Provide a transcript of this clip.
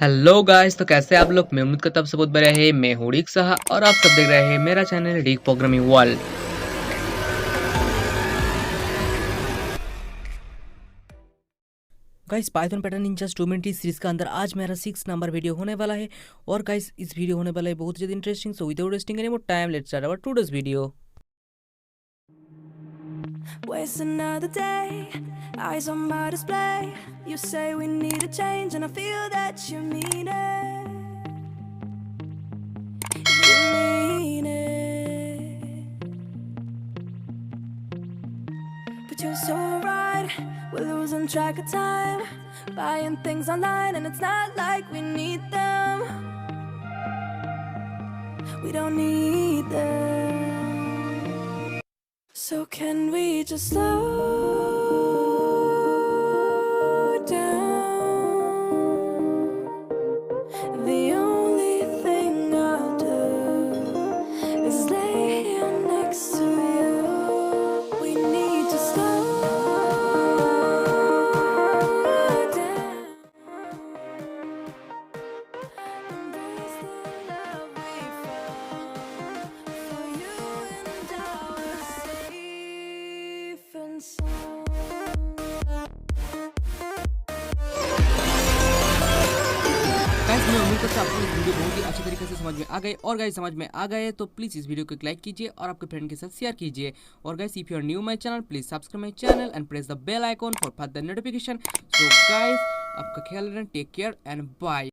Hello guys, तो कैसे आप लोग। मैं उम्मीद करता हूँ आप सब बहुत बढ़िया है। मैं हूँ रिक साहा और आप सब देख रहे हैं मेरा channel Rick programming world. Guys, Python pattern in just 2 minute series का अंदर आज मेरा 6 नंबर वीडियो होने वाला है। और गाइस, इस वीडियो होने वाला है बहुत ज़्यादा interesting. So without wasting any more time, let's start our today's video. Waste another day, eyes on my display. You say we need a change, and I feel that you mean it. You mean it. But you're so right, we're losing track of time. Buying things online, and it's not like we need them. We don't need them. So can we just slow down? The only thing I'll do is lay here next to you. We need to slow down. Embrace the love we found. For you and I were safe and sound. Guys, मैं उम्मीद करता हूँ आपको इस video बहुत ही अच्छे तरीके से समझ में आ गए। और गाइस, समझ में आ गए तो प्लीज़ इस वीडियो को लाइक कीजिए और आपके फ्रेंड के साथ शेयर कीजिए। और guys, if you are new my channel, please subscribe my channel and press the bell icon for further notification. So guys, आपका ख्याल रखें, टेक केयर एंड बाय।